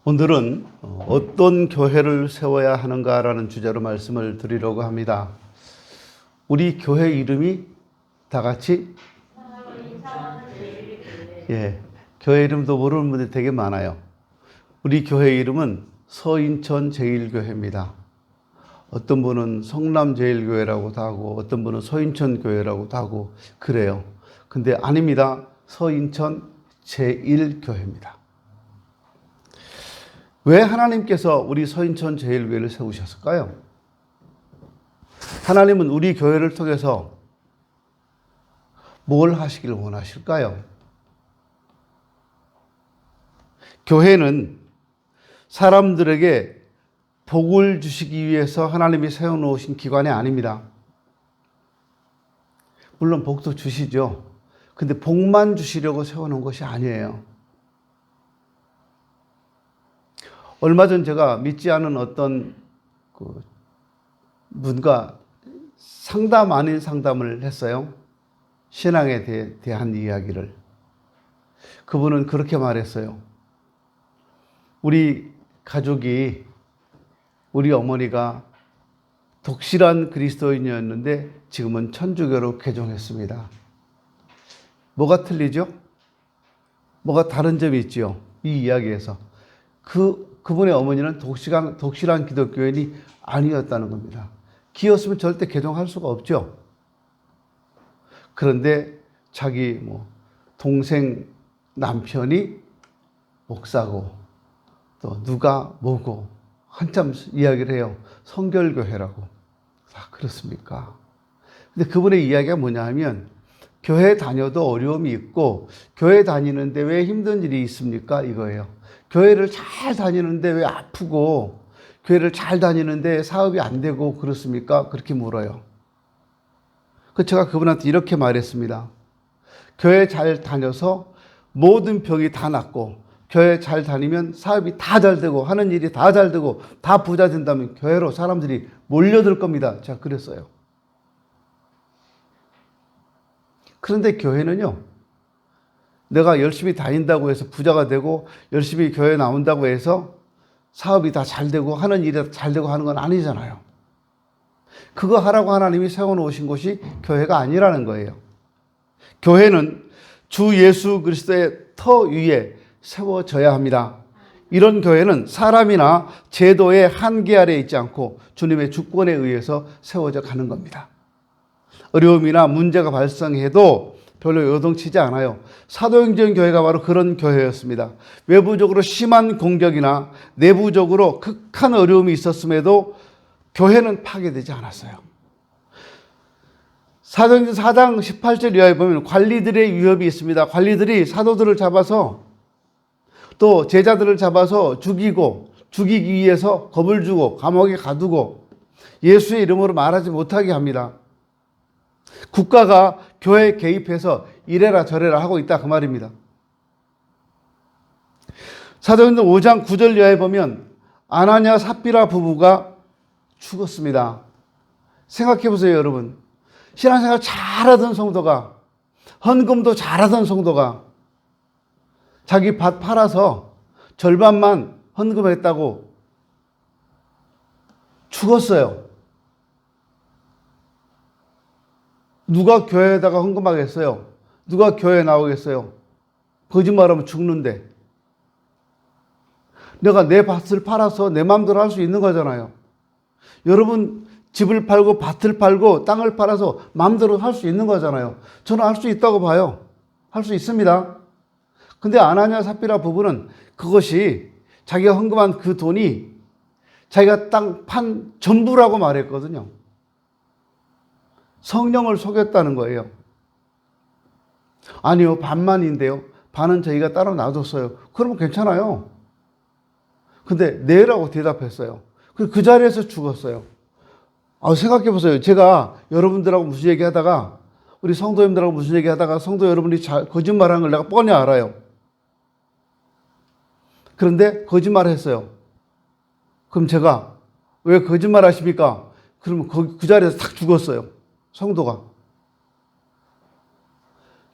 오늘은 어떤 교회를 세워야 하는가라는 주제로 말씀을 드리려고 합니다. 우리 교회 이름이 다 같이 교회 이름도 모르는 분들이 되게 많아요. 우리 교회 이름은 서인천 제일교회입니다. 어떤 분은 성남제일교회라고도 하고 어떤 분은 서인천교회라고도 하고 그래요. 근데 아닙니다. 서인천 제일교회입니다. 왜 하나님께서 우리 서인천 제일교회를 세우셨을까요? 하나님은 우리 교회를 통해서 뭘 하시길 원하실까요? 교회는 사람들에게 복을 주시기 위해서 하나님이 세워놓으신 기관이 아닙니다. 물론 복도 주시죠. 근데 복만 주시려고 세워놓은 것이 아니에요. 얼마 전 제가 믿지 않은 어떤 분과 상담 아닌 상담을 했어요. 신앙에 대한 이야기를. 그분은 그렇게 말했어요. 우리 가족이, 우리 어머니가 독실한 그리스도인이었는데 지금은 천주교로 개종했습니다. 뭐가 틀리죠? 뭐가 다른 점이 있죠? 이 이야기에서. 그분의 어머니는 독실한 기독교인이 아니었다는 겁니다. 기였으면 절대 개종할 수가 없죠. 그런데 자기 동생 남편이 목사고 또 누가 뭐고 한참 이야기를 해요. 성결교회라고. 그렇습니까? 근데 그분의 이야기가 뭐냐 하면 교회 다녀도 어려움이 있고 교회 다니는데 왜 힘든 일이 있습니까? 이거예요. 교회를 잘 다니는데 왜 아프고 교회를 잘 다니는데 사업이 안 되고 그렇습니까? 그렇게 물어요. 제가 그분한테 이렇게 말했습니다. 교회 잘 다녀서 모든 병이 다 낫고 교회 잘 다니면 사업이 다 잘 되고 하는 일이 다 잘 되고 다 부자 된다면 교회로 사람들이 몰려들 겁니다. 제가 그랬어요. 그런데 교회는요, 내가 열심히 다닌다고 해서 부자가 되고 열심히 교회 나온다고 해서 사업이 다 잘 되고 하는 일이 다 잘 되고 하는 건 아니잖아요. 그거 하라고 하나님이 세워놓으신 곳이 교회가 아니라는 거예요. 교회는 주 예수 그리스도의 터 위에 세워져야 합니다. 이런 교회는 사람이나 제도의 한계 아래에 있지 않고 주님의 주권에 의해서 세워져 가는 겁니다. 어려움이나 문제가 발생해도 별로 요동치지 않아요. 사도행전 교회가 바로 그런 교회였습니다. 외부적으로 심한 공격이나 내부적으로 극한 어려움이 있었음에도 교회는 파괴되지 않았어요. 사도행전 4장 18절 이하에 보면 관리들의 위협이 있습니다. 관리들이 사도들을 잡아서 또 제자들을 잡아서 죽이기 위해서 겁을 주고 감옥에 가두고 예수의 이름으로 말하지 못하게 합니다. 국가가 교회에 개입해서 이래라 저래라 하고 있다 그 말입니다. 사도행전 5장 9절 이하에 보면 아나냐 삽비라 부부가 죽었습니다. 생각해 보세요, 여러분. 신앙생활 잘하던 성도가, 헌금도 잘하던 성도가 자기 밭 팔아서 절반만 헌금했다고 죽었어요. 누가 교회에다가 헌금하겠어요? 누가 교회에 나오겠어요? 거짓말하면 죽는데. 내가 내 밭을 팔아서 내 마음대로 할 수 있는 거잖아요. 여러분 집을 팔고 밭을 팔고 땅을 팔아서 마음대로 할 수 있는 거잖아요. 저는 할 수 있다고 봐요. 할 수 있습니다. 근데 아나냐 삽비라 부부는 그것이 자기가 헌금한 그 돈이 자기가 땅 판 전부라고 말했거든요. 성령을 속였다는 거예요. 아니요, 반만인데요. 반은 저희가 따로 놔뒀어요. 그러면 괜찮아요. 근데 네라고 대답했어요. 그 자리에서 죽었어요. 생각해 보세요. 제가 여러분들하고 무슨 얘기 하다가 우리 성도님들하고 무슨 얘기 하다가 성도 여러분이 거짓말하는 걸 내가 뻔히 알아요. 그런데 거짓말을 했어요. 그럼 제가 왜 거짓말 하십니까? 그러면 그 자리에서 탁 죽었어요. 성도가.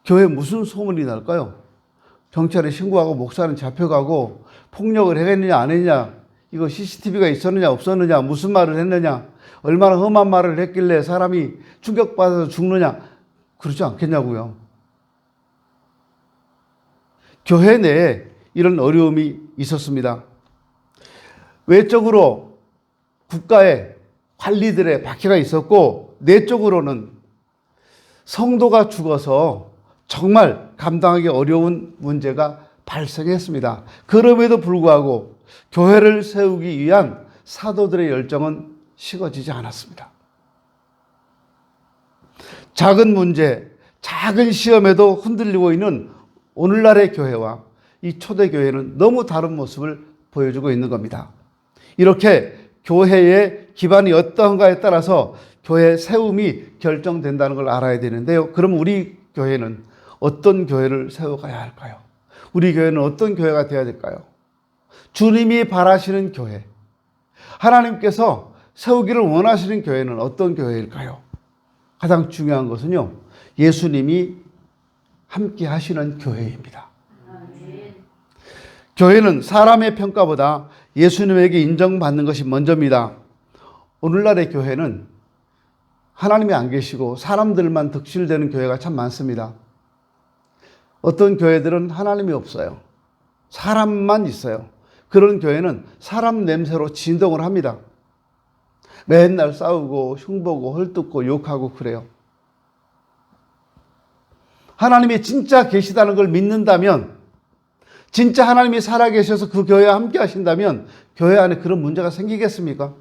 교회에 무슨 소문이 날까요? 경찰에 신고하고 목사는 잡혀가고 폭력을 했느냐 안 했느냐, 이거 CCTV가 있었느냐 없었느냐, 무슨 말을 했느냐, 얼마나 험한 말을 했길래 사람이 충격받아서 죽느냐, 그러지 않겠냐고요. 교회 내에 이런 어려움이 있었습니다. 외적으로 국가의 관리들의 박해가 있었고, 내적으로는 성도가 죽어서 정말 감당하기 어려운 문제가 발생했습니다. 그럼에도 불구하고 교회를 세우기 위한 사도들의 열정은 식어지지 않았습니다. 작은 문제, 작은 시험에도 흔들리고 있는 오늘날의 교회와 이 초대교회는 너무 다른 모습을 보여주고 있는 겁니다. 이렇게 교회의 기반이 어떠한가에 따라서 교회 세움이 결정된다는 걸 알아야 되는데요. 그럼 우리 교회는 어떤 교회를 세워가야 할까요? 우리 교회는 어떤 교회가 되어야 될까요? 주님이 바라시는 교회, 하나님께서 세우기를 원하시는 교회는 어떤 교회일까요? 가장 중요한 것은요, 예수님이 함께 하시는 교회입니다. 교회는 사람의 평가보다 예수님에게 인정받는 것이 먼저입니다. 오늘날의 교회는 하나님이 안 계시고 사람들만 득실되는 교회가 참 많습니다. 어떤 교회들은 하나님이 없어요. 사람만 있어요. 그런 교회는 사람 냄새로 진동을 합니다. 맨날 싸우고 흉보고 헐뜯고 욕하고 그래요. 하나님이 진짜 계시다는 걸 믿는다면, 진짜 하나님이 살아계셔서 그 교회와 함께 하신다면 교회 안에 그런 문제가 생기겠습니까?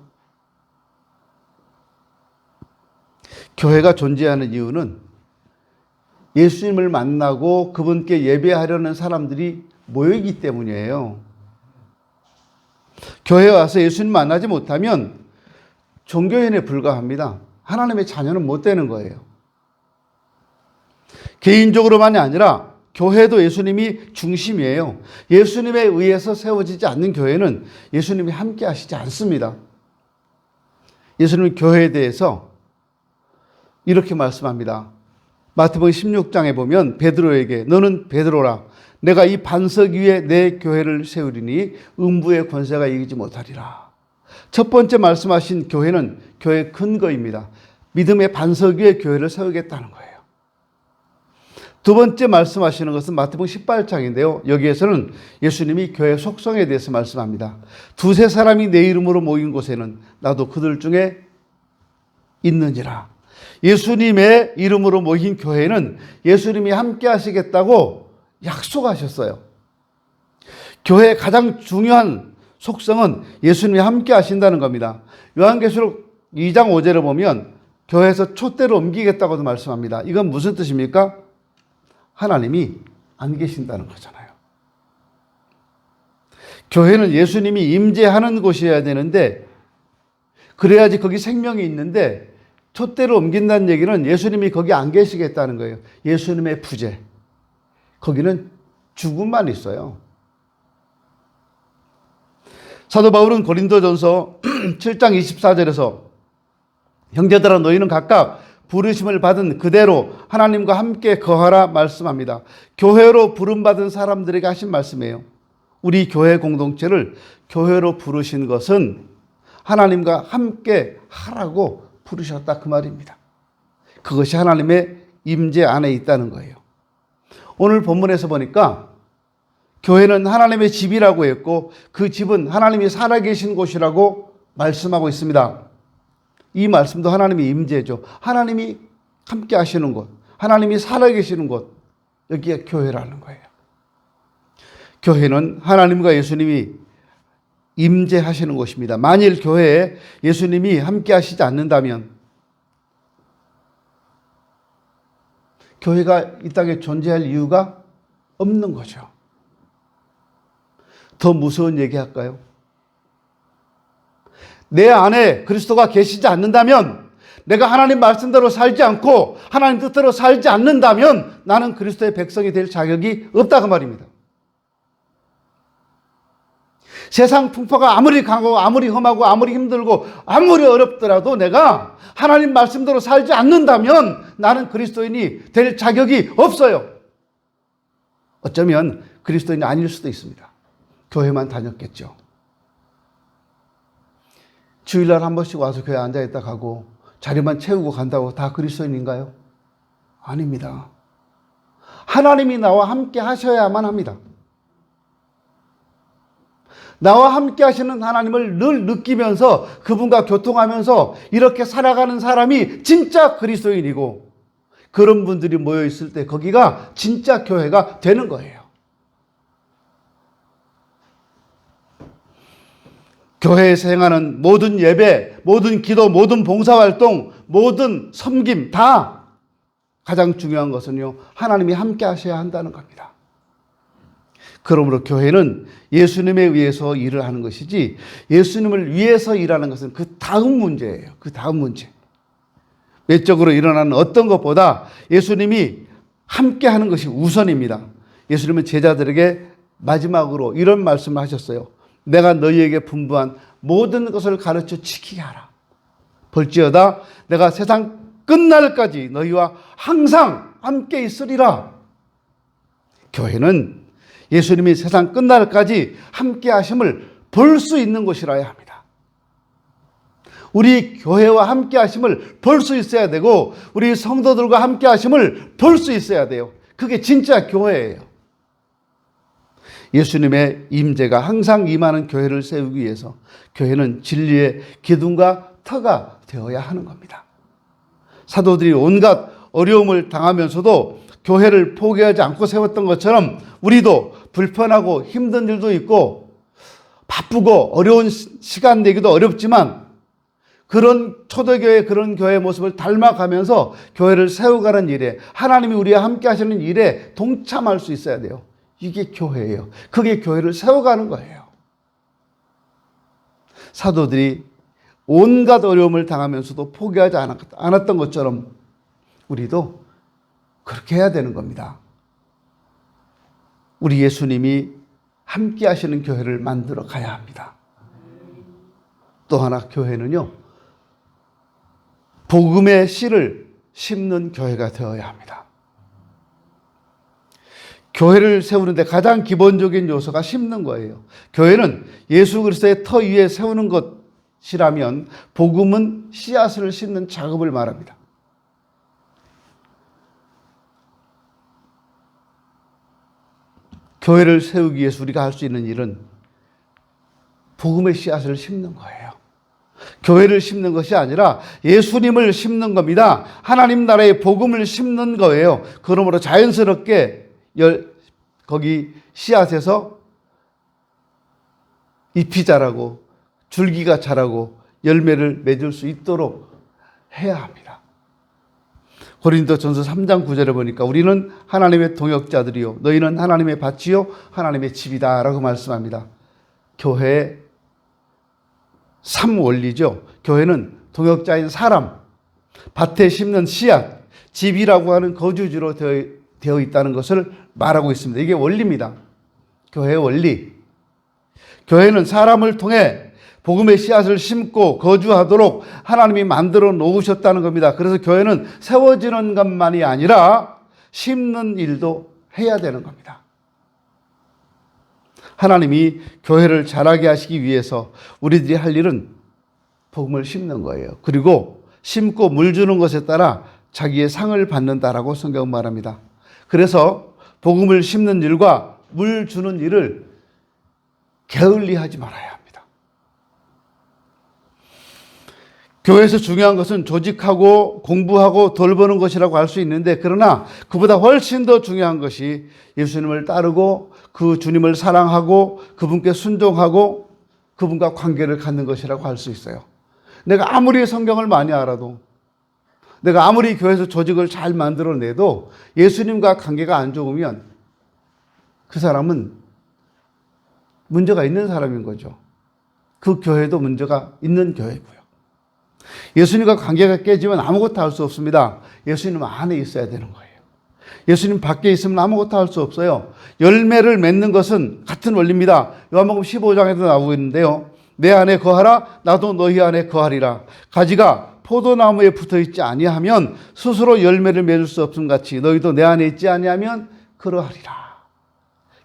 교회가 존재하는 이유는 예수님을 만나고 그분께 예배하려는 사람들이 모이기 때문이에요. 교회에 와서 예수님 만나지 못하면 종교인에 불과합니다. 하나님의 자녀는 못 되는 거예요. 개인적으로만이 아니라 교회도 예수님이 중심이에요. 예수님에 의해서 세워지지 않는 교회는 예수님이 함께 하시지 않습니다. 예수님은 교회에 대해서 이렇게 말씀합니다. 마태복음 16장에 보면 베드로에게 너는 베드로라, 내가 이 반석 위에 내 교회를 세우리니 음부의 권세가 이기지 못하리라. 첫 번째 말씀하신 교회는 교회의 근거입니다. 믿음의 반석 위에 교회를 세우겠다는 거예요. 두 번째 말씀하시는 것은 마태복음 18장인데요. 여기에서는 예수님이 교회 속성에 대해서 말씀합니다. 두세 사람이 내 이름으로 모인 곳에는 나도 그들 중에 있느니라. 예수님의 이름으로 모인 교회는 예수님이 함께 하시겠다고 약속하셨어요. 교회의 가장 중요한 속성은 예수님이 함께 하신다는 겁니다. 요한계시록 2장 5절을 보면 교회에서 촛대를 옮기겠다고도 말씀합니다. 이건 무슨 뜻입니까? 하나님이 안 계신다는 거잖아요. 교회는 예수님이 임재하는 곳이어야 되는데, 그래야지 거기 생명이 있는데, 촛대를 옮긴다는 얘기는 예수님이 거기 안 계시겠다는 거예요. 예수님의 부재, 거기는 죽음만 있어요. 사도 바울은 고린도전서 7장 24절에서 형제들아 너희는 각각 부르심을 받은 그대로 하나님과 함께 거하라 말씀합니다. 교회로 부름받은 사람들에게 하신 말씀이에요. 우리 교회 공동체를 교회로 부르신 것은 하나님과 함께 하라고 부르셨다 그 말입니다. 그것이 하나님의 임재 안에 있다는 거예요. 오늘 본문에서 보니까 교회는 하나님의 집이라고 했고 그 집은 하나님이 살아계신 곳이라고 말씀하고 있습니다. 이 말씀도 하나님의 임재죠. 하나님이 함께 하시는 곳, 하나님이 살아계시는 곳, 여기가 교회라는 거예요. 교회는 하나님과 예수님이 임재하시는 곳입니다. 만일 교회에 예수님이 함께 하시지 않는다면 교회가 이 땅에 존재할 이유가 없는 거죠. 더 무서운 얘기 할까요? 내 안에 그리스도가 계시지 않는다면, 내가 하나님 말씀대로 살지 않고 하나님 뜻대로 살지 않는다면 나는 그리스도의 백성이 될 자격이 없다 그 말입니다. 세상 풍파가 아무리 강하고 아무리 험하고 아무리 힘들고 아무리 어렵더라도 내가 하나님 말씀대로 살지 않는다면 나는 그리스도인이 될 자격이 없어요. 어쩌면 그리스도인이 아닐 수도 있습니다. 교회만 다녔겠죠. 주일날 한 번씩 와서 교회에 앉아있다 가고 자리만 채우고 간다고 다 그리스도인인가요? 아닙니다. 하나님이 나와 함께 하셔야만 합니다. 나와 함께 하시는 하나님을 늘 느끼면서 그분과 교통하면서 이렇게 살아가는 사람이 진짜 그리스도인이고, 그런 분들이 모여 있을 때 거기가 진짜 교회가 되는 거예요. 교회에서 행하는 모든 예배, 모든 기도, 모든 봉사활동, 모든 섬김 다 가장 중요한 것은요, 하나님이 함께 하셔야 한다는 겁니다. 그러므로 교회는 예수님에 의해서 일을 하는 것이지 예수님을 위해서 일하는 것은 그 다음 문제예요. 그 다음 문제. 외적으로 일어나는 어떤 것보다 예수님이 함께 하는 것이 우선입니다. 예수님은 제자들에게 마지막으로 이런 말씀을 하셨어요. 내가 너희에게 분부한 모든 것을 가르쳐 지키게 하라. 볼지어다 내가 세상 끝날까지 너희와 항상 함께 있으리라. 교회는 예수님이 세상 끝날까지 함께 하심을 볼 수 있는 곳이라야 합니다. 우리 교회와 함께 하심을 볼 수 있어야 되고 우리 성도들과 함께 하심을 볼 수 있어야 돼요. 그게 진짜 교회예요. 예수님의 임재가 항상 임하는 교회를 세우기 위해서 교회는 진리의 기둥과 터가 되어야 하는 겁니다. 사도들이 온갖 어려움을 당하면서도 교회를 포기하지 않고 세웠던 것처럼 우리도 불편하고 힘든 일도 있고 바쁘고 어려운 시간 내기도 어렵지만 그런 초대교회, 그런 교회의 모습을 닮아가면서 교회를 세워가는 일에, 하나님이 우리와 함께 하시는 일에 동참할 수 있어야 돼요. 이게 교회예요. 그게 교회를 세워가는 거예요. 사도들이 온갖 어려움을 당하면서도 포기하지 않았던 것처럼 우리도 그렇게 해야 되는 겁니다. 우리 예수님이 함께 하시는 교회를 만들어 가야 합니다. 또 하나, 교회는요, 복음의 씨를 심는 교회가 되어야 합니다. 교회를 세우는데 가장 기본적인 요소가 심는 거예요. 교회는 예수 그리스도의 터 위에 세우는 것이라면 복음은 씨앗을 심는 작업을 말합니다. 교회를 세우기 위해서 우리가 할 수 있는 일은 복음의 씨앗을 심는 거예요. 교회를 심는 것이 아니라 예수님을 심는 겁니다. 하나님 나라의 복음을 심는 거예요. 그러므로 자연스럽게 거기 씨앗에서 잎이 자라고 줄기가 자라고 열매를 맺을 수 있도록 해야 합니다. 고린도전서 3장 9절에 보니까 우리는 하나님의 동역자들이요 너희는 하나님의 밭이요 하나님의 집이다 라고 말씀합니다. 교회의 3원리죠. 교회는 동역자인 사람, 밭에 심는 씨앗, 집이라고 하는 거주지로 되어 있다는 것을 말하고 있습니다. 이게 원리입니다. 교회의 원리. 교회는 사람을 통해 복음의 씨앗을 심고 거주하도록 하나님이 만들어 놓으셨다는 겁니다. 그래서 교회는 세워지는 것만이 아니라 심는 일도 해야 되는 겁니다. 하나님이 교회를 자라게 하시기 위해서 우리들이 할 일은 복음을 심는 거예요. 그리고 심고 물 주는 것에 따라 자기의 상을 받는다라고 성경은 말합니다. 그래서 복음을 심는 일과 물 주는 일을 게을리하지 말아야 합니다. 교회에서 중요한 것은 조직하고 공부하고 돌보는 것이라고 할 수 있는데, 그러나 그보다 훨씬 더 중요한 것이 예수님을 따르고 그 주님을 사랑하고 그분께 순종하고 그분과 관계를 갖는 것이라고 할 수 있어요. 내가 아무리 성경을 많이 알아도, 내가 아무리 교회에서 조직을 잘 만들어내도 예수님과 관계가 안 좋으면 그 사람은 문제가 있는 사람인 거죠. 그 교회도 문제가 있는 교회고요. 예수님과 관계가 깨지면 아무것도 할 수 없습니다. 예수님 안에 있어야 되는 거예요. 예수님 밖에 있으면 아무것도 할 수 없어요. 열매를 맺는 것은 같은 원리입니다. 요한복음 15장에도 나오고 있는데요. 내 안에 거하라 나도 너희 안에 거하리라. 가지가 포도나무에 붙어있지 아니하면 스스로 열매를 맺을 수 없음 같이 너희도 내 안에 있지 아니하면 그러하리라.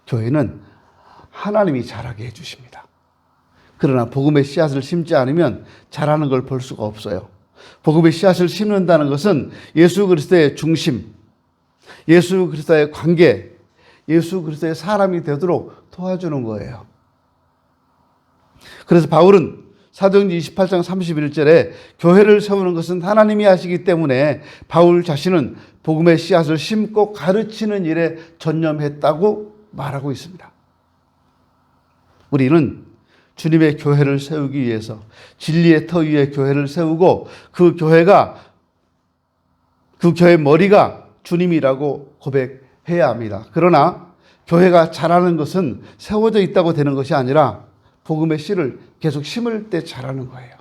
교회는 하나님이 자라게 해주십니다. 그러나 복음의 씨앗을 심지 않으면 자라는 걸 볼 수가 없어요. 복음의 씨앗을 심는다는 것은 예수 그리스도의 중심, 예수 그리스도의 관계, 예수 그리스도의 사람이 되도록 도와주는 거예요. 그래서 바울은 사도행전 28장 31절에 교회를 세우는 것은 하나님이 하시기 때문에 바울 자신은 복음의 씨앗을 심고 가르치는 일에 전념했다고 말하고 있습니다. 우리는 주님의 교회를 세우기 위해서 진리의 터 위에 교회를 세우고 그 교회의 머리가 주님이라고 고백해야 합니다. 그러나 교회가 자라는 것은 세워져 있다고 되는 것이 아니라 복음의 씨를 계속 심을 때 자라는 거예요.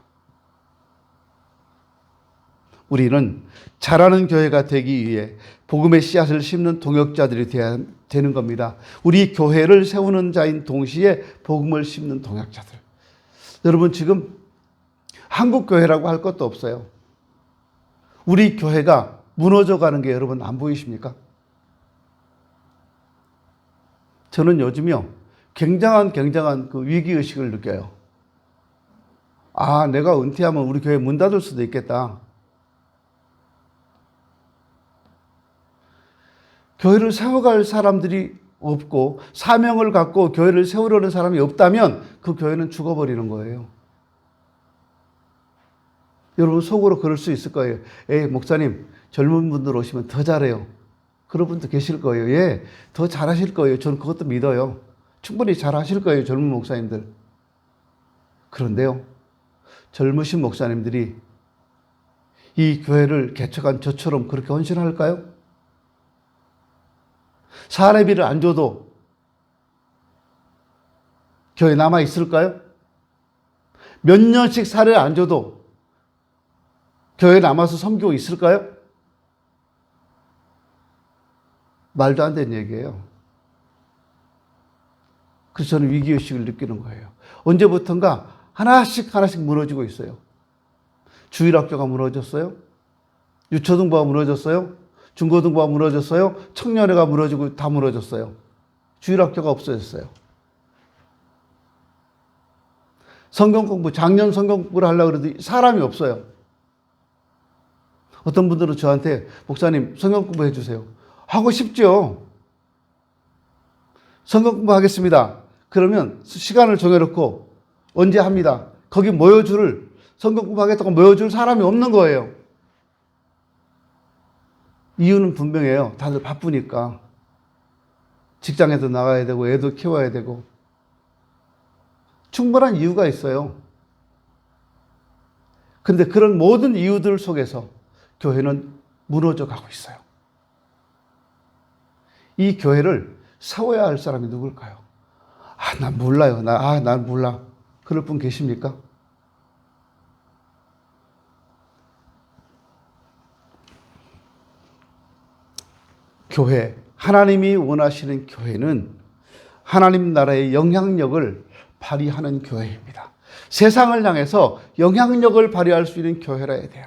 우리는 자라는 교회가 되기 위해 복음의 씨앗을 심는 동역자들이 되는 겁니다. 우리 교회를 세우는 자인 동시에 복음을 심는 동역자들. 여러분 지금 한국 교회라고 할 것도 없어요. 우리 교회가 무너져 가는 게 여러분 안 보이십니까? 저는 요즘요 굉장한 그 위기의식을 느껴요. 아, 내가 은퇴하면 우리 교회 문 닫을 수도 있겠다. 교회를 세워갈 사람들이 없고 사명을 갖고 교회를 세우려는 사람이 없다면 그 교회는 죽어버리는 거예요. 여러분 속으로 그럴 수 있을 거예요. 에이, 목사님 젊은 분들 오시면 더 잘해요. 그런 분도 계실 거예요. 예, 더 잘하실 거예요. 저는 그것도 믿어요. 충분히 잘하실 거예요. 젊은 목사님들. 그런데요, 젊으신 목사님들이 이 교회를 개척한 저처럼 그렇게 헌신할까요? 사례비를 안 줘도 교회 남아 있을까요? 몇 년씩 사례를 안 줘도 교회에 남아서 섬기고 있을까요? 말도 안 되는 얘기예요. 그래서 저는 위기의식을 느끼는 거예요. 언제부턴가 하나씩 무너지고 있어요. 주일학교가 무너졌어요. 유초등부가 무너졌어요. 중고등부가 무너졌어요. 청년회가 무너지고 다 무너졌어요. 주일학교가 없어졌어요. 성경공부, 작년 성경공부를 하려고 해도 사람이 없어요. 어떤 분들은 저한테 목사님 성경공부 해주세요. 하고 싶죠. 성경공부 하겠습니다. 그러면 시간을 정해놓고 언제 합니다. 거기 성경공부 하겠다고 모여줄 사람이 없는 거예요. 이유는 분명해요. 다들 바쁘니까. 직장에도 나가야 되고 애도 키워야 되고. 충분한 이유가 있어요. 그런데 그런 모든 이유들 속에서 교회는 무너져 가고 있어요. 이 교회를 세워야 할 사람이 누굴까요? 아, 난 몰라요. 난 몰라. 그럴 분 계십니까? 교회, 하나님이 원하시는 교회는 하나님 나라의 영향력을 발휘하는 교회입니다. 세상을 향해서 영향력을 발휘할 수 있는 교회라야 돼요.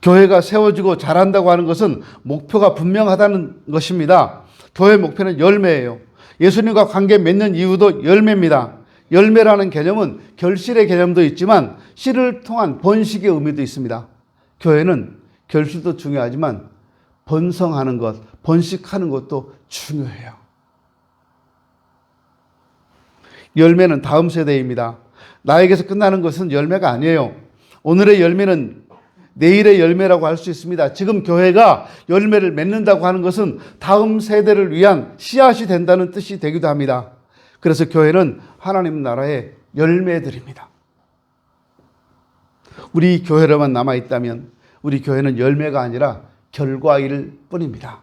교회가 세워지고 자란다고 하는 것은 목표가 분명하다는 것입니다. 교회 목표는 열매예요. 예수님과 관계 맺는 이유도 열매입니다. 열매라는 개념은 결실의 개념도 있지만 씨를 통한 번식의 의미도 있습니다. 교회는 결실도 중요하지만 번성하는 것, 번식하는 것도 중요해요. 열매는 다음 세대입니다. 나에게서 끝나는 것은 열매가 아니에요. 오늘의 열매는 내일의 열매라고 할 수 있습니다. 지금 교회가 열매를 맺는다고 하는 것은 다음 세대를 위한 씨앗이 된다는 뜻이 되기도 합니다. 그래서 교회는 하나님 나라의 열매들입니다. 우리 교회로만 남아있다면 우리 교회는 열매가 아니라 결과일 뿐입니다.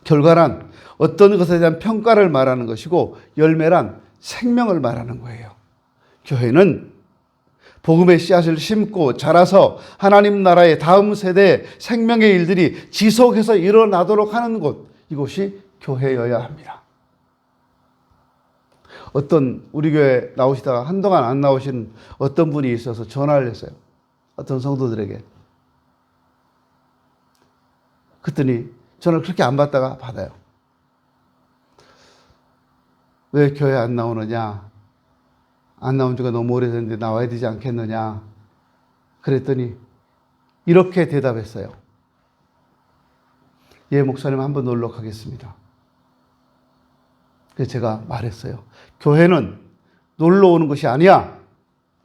결과란 어떤 것에 대한 평가를 말하는 것이고 열매란 생명을 말하는 거예요. 교회는 복음의 씨앗을 심고 자라서 하나님 나라의 다음 세대의 생명의 일들이 지속해서 일어나도록 하는 곳, 이곳이 교회여야 합니다. 어떤 우리 교회 나오시다가 한동안 안 나오신 어떤 분이 있어서 전화를 했어요. 어떤 성도들에게. 그랬더니 전화를 그렇게 안 받다가 받아요. 왜 교회 안 나오느냐? 안 나온 지가 너무 오래됐는데 나와야 되지 않겠느냐? 그랬더니 이렇게 대답했어요. 예, 목사님 한번 놀러 가겠습니다. 그래서 제가 말했어요. 교회는 놀러 오는 것이 아니야.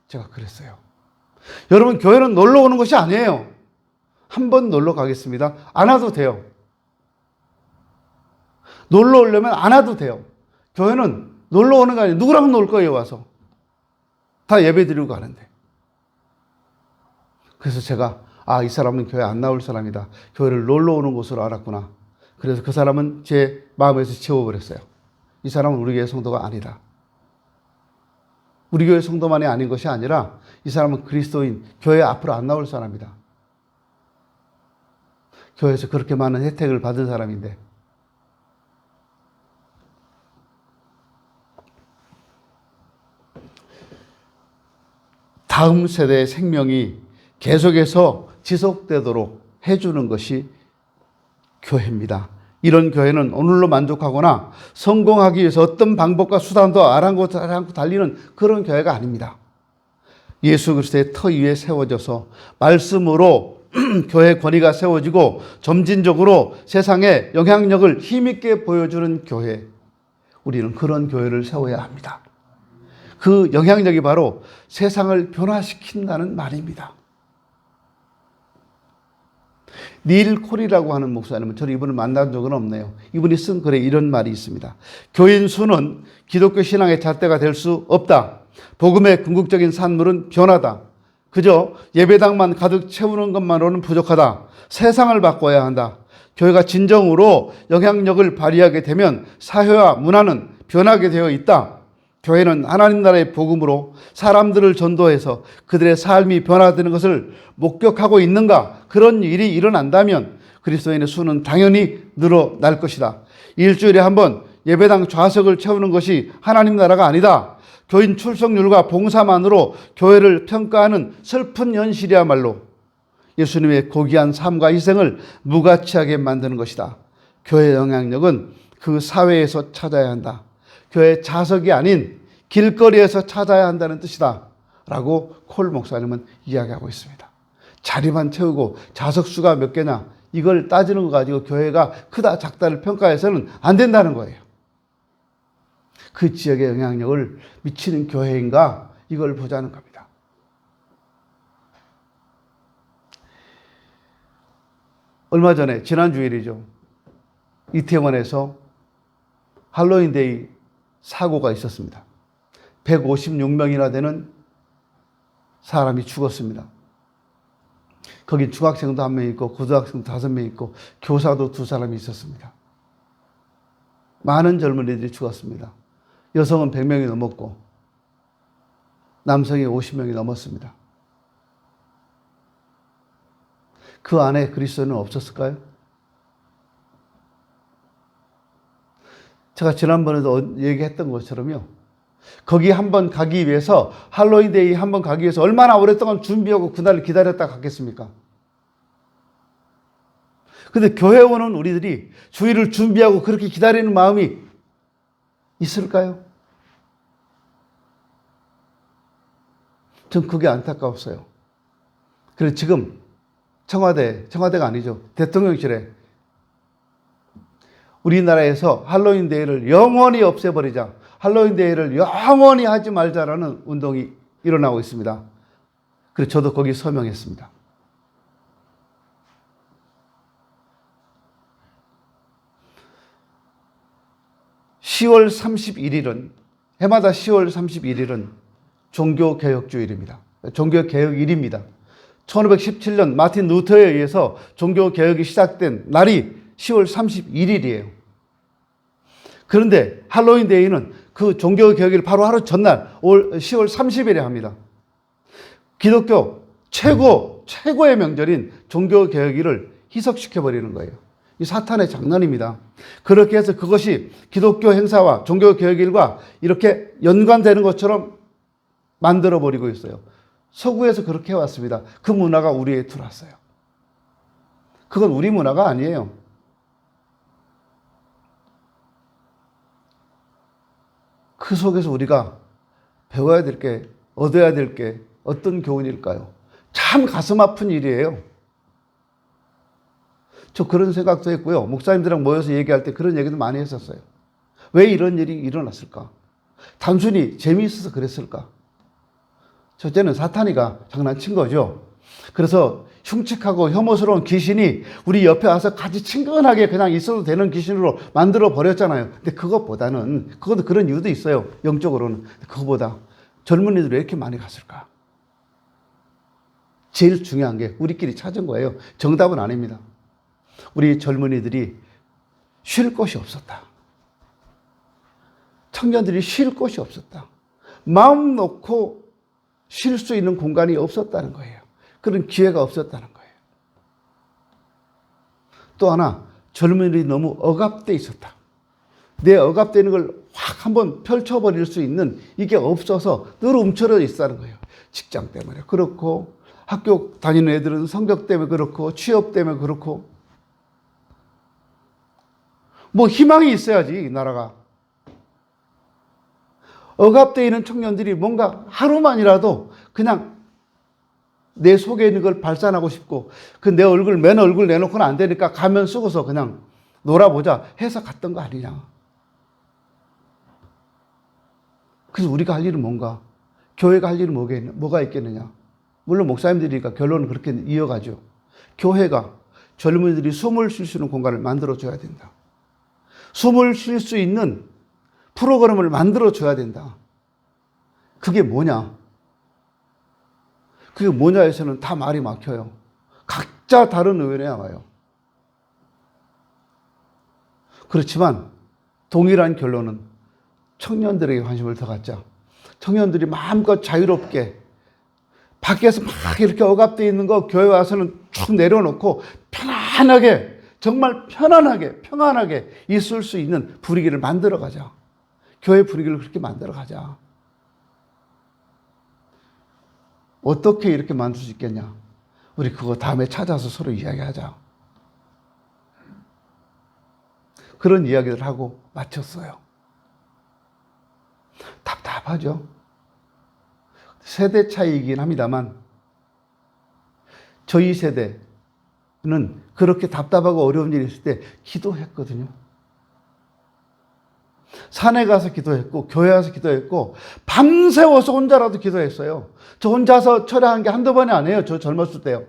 제가 그랬어요. 여러분, 교회는 놀러 오는 것이 아니에요. 한번 놀러 가겠습니다. 안 와도 돼요. 놀러 오려면 안 와도 돼요. 교회는 놀러 오는 거 아니에요. 누구랑 놀 거예요, 와서. 다 예배 드리고 가는데. 그래서 제가, 이 사람은 교회 안 나올 사람이다. 교회를 놀러 오는 곳으로 알았구나. 그래서 그 사람은 제 마음에서 지워버렸어요. 이 사람은 우리 교회 성도가 아니다. 우리 교회 성도만이 아닌 것이 아니라 이 사람은 그리스도인, 교회 앞으로 안 나올 사람이다. 교회에서 그렇게 많은 혜택을 받은 사람인데. 다음 세대의 생명이 계속해서 지속되도록 해주는 것이 교회입니다. 이런 교회는 오늘로 만족하거나 성공하기 위해서 어떤 방법과 수단도 아랑곳하지 달리는 그런 교회가 아닙니다. 예수 그리스도의 터 위에 세워져서 말씀으로 교회 권위가 세워지고 점진적으로 세상에 영향력을 힘있게 보여주는 교회. 우리는 그런 교회를 세워야 합니다. 그 영향력이 바로 세상을 변화시킨다는 말입니다. 닐 콜이라고 하는 목사님은 저는 이분을 만난 적은 없네요. 이분이 쓴 글에 이런 말이 있습니다. 교인 수는 기독교 신앙의 잣대가 될 수 없다. 복음의 궁극적인 산물은 변화다. 그저 예배당만 가득 채우는 것만으로는 부족하다. 세상을 바꿔야 한다. 교회가 진정으로 영향력을 발휘하게 되면 사회와 문화는 변하게 되어 있다. 교회는 하나님 나라의 복음으로 사람들을 전도해서 그들의 삶이 변화되는 것을 목격하고 있는가? 그런 일이 일어난다면 그리스도인의 수는 당연히 늘어날 것이다. 일주일에 한 번 예배당 좌석을 채우는 것이 하나님 나라가 아니다. 교인 출석률과 봉사만으로 교회를 평가하는 슬픈 현실이야말로 예수님의 고귀한 삶과 희생을 무가치하게 만드는 것이다. 교회의 영향력은 그 사회에서 찾아야 한다. 교회 좌석이 아닌 길거리에서 찾아야 한다는 뜻이다. 라고 콜 목사님은 이야기하고 있습니다. 자리만 채우고 좌석 수가 몇 개냐 이걸 따지는 거 가지고 교회가 크다 작다를 평가해서는 안 된다는 거예요. 그 지역의 영향력을 미치는 교회인가 이걸 보자는 겁니다. 얼마 전에 지난 주일이죠. 이태원에서 할로윈데이 사고가 있었습니다. 156명이나 되는 사람이 죽었습니다. 거기 중학생도 1명 있고 고등학생도 5명 있고 교사도 2사람이 있었습니다. 많은 젊은이들이 죽었습니다. 여성은 100명이 넘었고 남성이 50명이 넘었습니다. 그 안에 그리스도는 없었을까요? 제가 지난번에도 얘기했던 것처럼요. 거기 한번 가기 위해서 할로윈데이 한번 가기 위해서 얼마나 오랫동안 준비하고 그날을 기다렸다 갔겠습니까? 근데 교회 오는 우리들이 주일을 준비하고 그렇게 기다리는 마음이 있을까요? 전 그게 안타까웠어요. 그래서 지금 청와대가 아니죠. 대통령실에 우리나라에서 할로윈데이를 영원히 없애버리자. 할로윈데이를 영원히 하지 말자라는 운동이 일어나고 있습니다. 그래서 저도 거기 서명했습니다. (10월 31일은) 해마다 10월 31일은 종교개혁주일입니다. 종교개혁일입니다. 1517년 마틴 루터에 의해서 종교개혁이 시작된 날이 10월 31일이에요. 그런데 할로윈데이는 그 종교개혁일 바로 하루 전날 10월 30일에 합니다. 기독교 최고의 명절인 종교개혁일을 희석시켜버리는 거예요. 이 사탄의 장난입니다. 그렇게 해서 그것이 기독교 행사와 종교개혁일과 이렇게 연관되는 것처럼 만들어버리고 있어요. 서구에서 그렇게 해왔습니다. 그 문화가 우리에 들어왔어요. 그건 우리 문화가 아니에요. 그 속에서 우리가 배워야 될 게, 얻어야 될 게 어떤 교훈일까요? 참 가슴 아픈 일이에요. 저 그런 생각도 했고요. 목사님들이랑 모여서 얘기할 때 그런 얘기도 많이 했었어요. 왜 이런 일이 일어났을까? 단순히 재미있어서 그랬을까? 첫째는 사탄이가 장난친 거죠. 그래서 흉측하고 혐오스러운 귀신이 우리 옆에 와서 같이 친근하게 그냥 있어도 되는 귀신으로 만들어 버렸잖아요. 근데 그것보다는, 그것도 그런 이유도 있어요. 영적으로는. 그것보다 젊은이들이 왜 이렇게 많이 갔을까? 제일 중요한 게 우리끼리 찾은 거예요. 정답은 아닙니다. 우리 젊은이들이 쉴 곳이 없었다. 청년들이 쉴 곳이 없었다. 마음 놓고 쉴 수 있는 공간이 없었다는 거예요. 그런 기회가 없었다는 거예요. 또 하나, 젊은이들이 너무 억압돼 있었다. 내 억압되는 걸 확 한번 펼쳐버릴 수 있는 이게 없어서 늘 움츠러져 있다는 거예요. 직장 때문에 그렇고, 학교 다니는 애들은 성적 때문에 그렇고, 취업 때문에 그렇고, 뭐 희망이 있어야지, 이 나라가. 억압되어 있는 청년들이 뭔가 하루만이라도 그냥 내 속에 있는 걸 발산하고 싶고, 그 내 얼굴, 맨 얼굴 내놓고는 안 되니까 가면 쓰고서 그냥 놀아보자 해서 갔던 거 아니냐. 그래서 우리가 할 일은 뭔가? 교회가 할 일은 뭐가 있겠느냐. 물론 목사님들이니까 결론은 그렇게 이어가죠. 교회가 젊은이들이 숨을 쉴 수 있는 공간을 만들어줘야 된다. 숨을 쉴 수 있는 프로그램을 만들어줘야 된다. 그게 뭐냐? 그게 뭐냐 해서는 다 말이 막혀요. 각자 다른 의견에 와요. 그렇지만 동일한 결론은 청년들에게 관심을 더 갖자. 청년들이 마음껏 자유롭게 밖에서 막 이렇게 억압되어 있는 거 교회 와서는 쭉 내려놓고 편안하게, 정말 편안하게, 평안하게 있을 수 있는 분위기를 만들어 가자. 교회 분위기를 그렇게 만들어 가자. 어떻게 이렇게 만들 수 있겠냐? 우리 그거 다음에 찾아서 서로 이야기하자. 그런 이야기를 하고 마쳤어요. 답답하죠? 세대 차이이긴 합니다만 저희 세대는 그렇게 답답하고 어려운 일이 있을 때 기도했거든요. 산에 가서 기도했고, 교회 가서 기도했고, 밤새워서 혼자라도 기도했어요. 저 혼자서 철야한 게 한두 번이 아니에요. 저 젊었을 때요.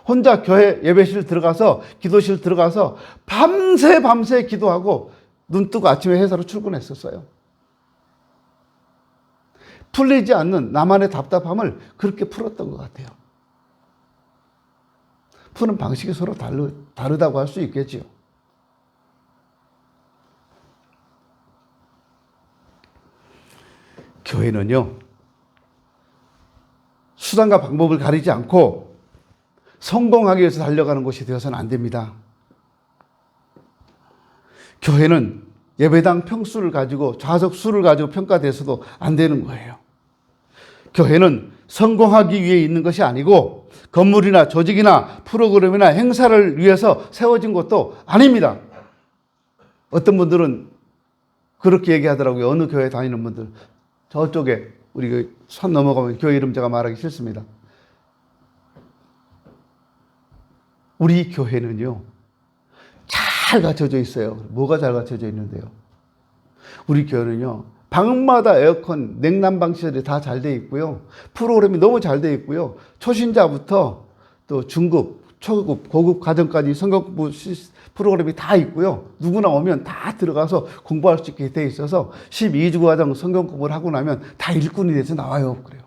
혼자 교회 예배실 들어가서, 기도실 들어가서 밤새 기도하고 눈 뜨고 아침에 회사로 출근했었어요. 풀리지 않는 나만의 답답함을 그렇게 풀었던 것 같아요. 푸는 방식이 서로 다르다고 할 수 있겠지요. 교회는요, 수단과 방법을 가리지 않고 성공하기 위해서 달려가는 곳이 되어서는 안 됩니다. 교회는 예배당 평수를 가지고, 좌석 수를 가지고 평가돼서도 안 되는 거예요. 교회는 성공하기 위해 있는 것이 아니고 건물이나 조직이나 프로그램이나 행사를 위해서 세워진 것도 아닙니다. 어떤 분들은 그렇게 얘기하더라고요. 어느 교회 다니는 분들. 저쪽에 우리 산 넘어가면 교회 이름 제가 말하기 싫습니다. 우리 교회는요, 잘 갖춰져 있어요. 뭐가 잘 갖춰져 있는데요? 우리 교회는요, 방마다 에어컨, 냉난방 시설이 다 잘 돼 있고요. 프로그램이 너무 잘 돼 있고요. 초신자부터 또 중급, 초급, 고급 과정까지 성경 공부 프로그램이 다 있고요. 누구나 오면 다 들어가서 공부할 수 있게 돼 있어서 12주 과정 성경 공부를 하고 나면 다 일꾼이 돼서 나와요. 그래요.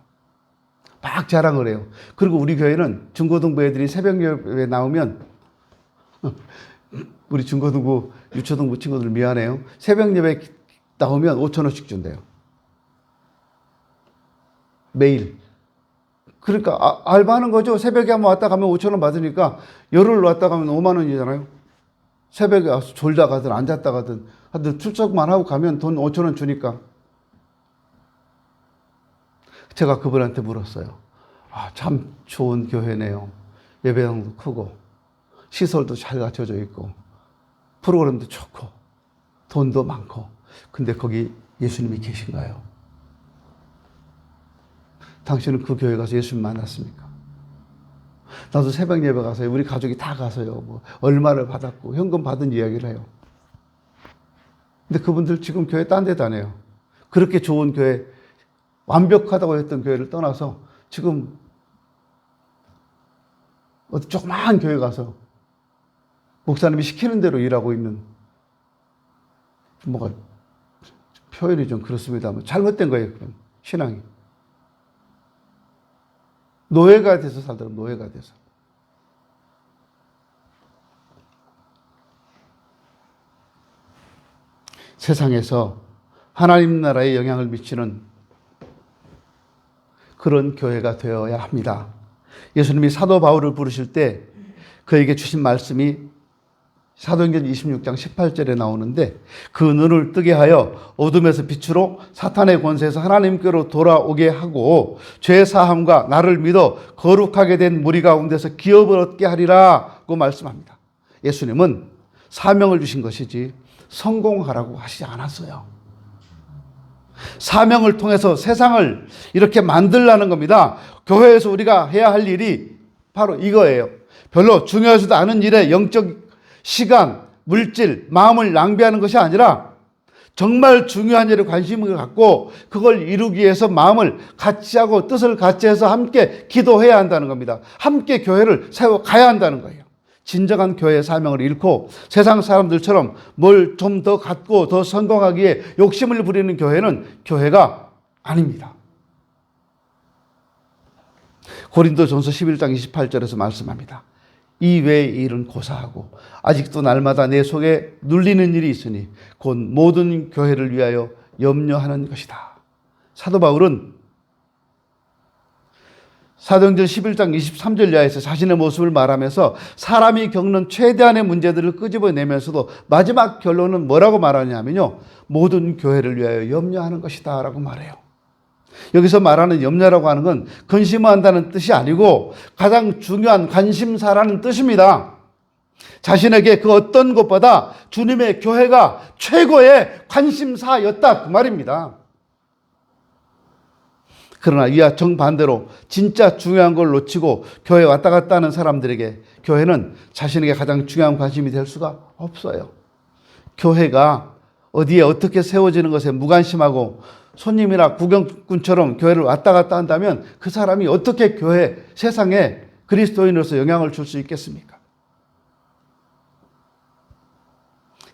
막 자랑을 해요. 그리고 우리 교회는 중고등부 애들이 새벽 예배에 나오면 우리 중고등부, 유초등부 친구들 미안해요. 새벽 예배 나오면 5,000원씩 준대요. 매일. 그러니까 알바하는 거죠. 새벽에 한번 왔다 가면 5,000원 받으니까 열흘 왔다 가면 5만 원이잖아요. 새벽에 와서 졸다 가든 앉았다 가든 하여튼 출석만 하고 가면 돈 5,000원 주니까. 제가 그분한테 물었어요. 참 좋은 교회네요. 예배당도 크고 시설도 잘 갖춰져 있고 프로그램도 좋고 돈도 많고 근데 거기 예수님이 계신가요? 당신은 그 교회 가서 예수님 만났습니까? 나도 새벽 예배 가서요. 우리 가족이 다 가서요. 뭐 얼마를 받았고 현금 받은 이야기를 해요. 근데 그분들 지금 교회 딴 데 다녀요. 그렇게 좋은 교회, 완벽하다고 했던 교회를 떠나서 지금 어디 조그마한 교회 가서 목사님이 시키는 대로 일하고 있는, 뭐가 표현이 좀 그렇습니다만 잘못된 거예요. 그건 신앙이. 노예가 돼서 살더라고요. 노예가 돼서. 세상에서 하나님 나라에 영향을 미치는 그런 교회가 되어야 합니다. 예수님이 사도 바울을 부르실 때 그에게 주신 말씀이 사도행전 26장 18절에 나오는데, 그 눈을 뜨게 하여 어둠에서 빛으로 사탄의 권세에서 하나님께로 돌아오게 하고 죄 사함과 나를 믿어 거룩하게 된 무리 가운데서 기업을 얻게 하리라고 말씀합니다. 예수님은 사명을 주신 것이지 성공하라고 하시지 않았어요. 사명을 통해서 세상을 이렇게 만들라는 겁니다. 교회에서 우리가 해야 할 일이 바로 이거예요. 별로 중요하지도 않은 일에 영적 시간, 물질, 마음을 낭비하는 것이 아니라 정말 중요한 일에 관심을 갖고 그걸 이루기 위해서 마음을 같이 하고 뜻을 같이 해서 함께 기도해야 한다는 겁니다. 함께 교회를 세워가야 한다는 거예요. 진정한 교회의 사명을 잃고 세상 사람들처럼 뭘 좀 더 갖고 더 성공하기에 욕심을 부리는 교회는 교회가 아닙니다. 고린도전서 11장 28절에서 말씀합니다. 이 외의 일은 고사하고 아직도 날마다 내 속에 눌리는 일이 있으니 곧 모든 교회를 위하여 염려하는 것이다. 사도 바울은 사도행전 11장 23절 이하에서 자신의 모습을 말하면서 사람이 겪는 최대한의 문제들을 끄집어내면서도 마지막 결론은 뭐라고 말하냐면요, 모든 교회를 위하여 염려하는 것이다 라고 말해요. 여기서 말하는 염려라고 하는 건 근심한다는 뜻이 아니고 가장 중요한 관심사라는 뜻입니다. 자신에게 그 어떤 것보다 주님의 교회가 최고의 관심사였다 그 말입니다. 그러나 이와 정반대로 진짜 중요한 걸 놓치고 교회 왔다 갔다 하는 사람들에게 교회는 자신에게 가장 중요한 관심이 될 수가 없어요. 교회가 어디에 어떻게 세워지는 것에 무관심하고 손님이나 구경꾼처럼 교회를 왔다 갔다 한다면 그 사람이 어떻게 교회, 세상에 그리스도인으로서 영향을 줄 수 있겠습니까?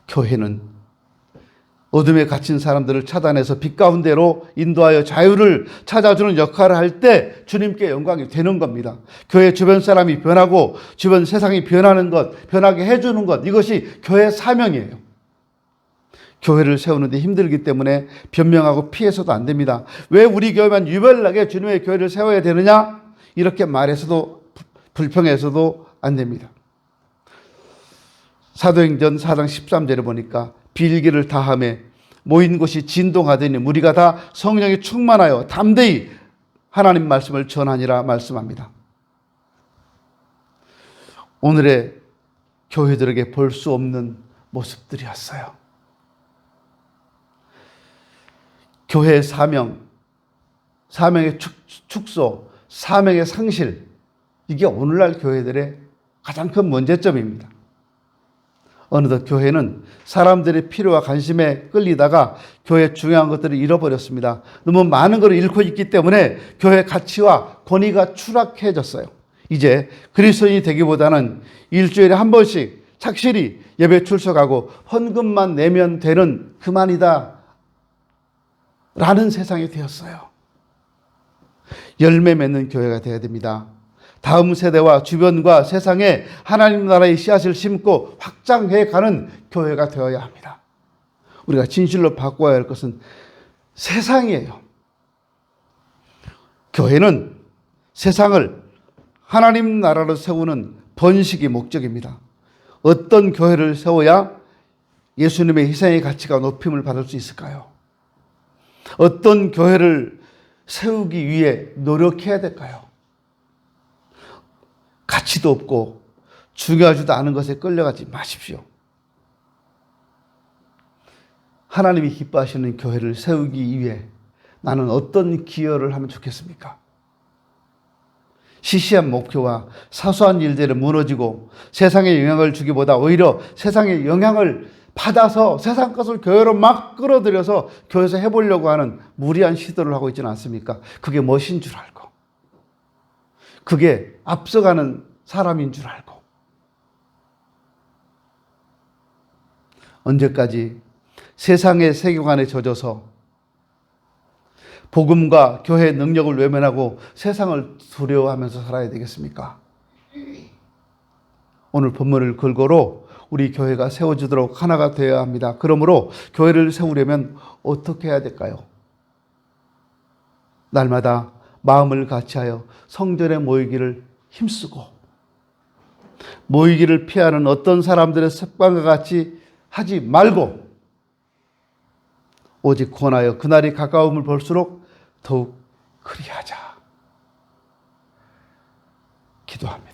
교회는 어둠에 갇힌 사람들을 차단해서 빛 가운데로 인도하여 자유를 찾아주는 역할을 할 때 주님께 영광이 되는 겁니다. 교회 주변 사람이 변하고 주변 세상이 변하는 것, 변하게 해주는 것, 이것이 교회의 사명이에요. 교회를 세우는데 힘들기 때문에 변명하고 피해서도 안 됩니다. 왜 우리 교회만 유별나게 주님의 교회를 세워야 되느냐? 이렇게 말해서도 불평해서도 안 됩니다. 사도행전 4장 13절에 보니까 빌기를 다하며 모인 곳이 진동하더니 무리가 다 성령이 충만하여 담대히 하나님 말씀을 전하니라 말씀합니다. 오늘의 교회들에게 볼 수 없는 모습들이었어요. 교회의 사명, 사명의 축소, 사명의 상실, 이게 오늘날 교회들의 가장 큰 문제점입니다. 어느덧 교회는 사람들의 필요와 관심에 끌리다가 교회의 중요한 것들을 잃어버렸습니다. 너무 많은 것을 잃고 있기 때문에 교회의 가치와 권위가 추락해졌어요. 이제 그리스도인이 되기보다는 일주일에 한 번씩 착실히 예배 출석하고 헌금만 내면 되는 그만이다 라는 세상이 되었어요. 열매 맺는 교회가 되어야 됩니다. 다음 세대와 주변과 세상에 하나님 나라의 씨앗을 심고 확장해 가는 교회가 되어야 합니다. 우리가 진실로 바꿔야 할 것은 세상이에요. 교회는 세상을 하나님 나라로 세우는 번식이 목적입니다. 어떤 교회를 세워야 예수님의 희생의 가치가 높임을 받을 수 있을까요? 어떤 교회를 세우기 위해 노력해야 될까요? 가치도 없고 중요하지도 않은 것에 끌려가지 마십시오. 하나님이 기뻐하시는 교회를 세우기 위해 나는 어떤 기여를 하면 좋겠습니까? 시시한 목표와 사소한 일들에 무너지고 세상에 영향을 주기보다 오히려 세상에 영향을 받아서 세상 것을 교회로 막 끌어들여서 교회에서 해보려고 하는 무리한 시도를 하고 있지는 않습니까? 그게 멋인 줄 알고, 그게 앞서가는 사람인 줄 알고. 언제까지 세상의 세계관에 젖어서 복음과 교회의 능력을 외면하고 세상을 두려워하면서 살아야 되겠습니까? 오늘 본문을 근거로 우리 교회가 세워지도록 하나가 되어야 합니다. 그러므로 교회를 세우려면 어떻게 해야 될까요? 날마다 마음을 같이하여 성전에 모이기를 힘쓰고, 모이기를 피하는 어떤 사람들의 습관과 같이 하지 말고 오직 권하여 그날이 가까움을 볼수록 더욱 그리하자. 기도합니다.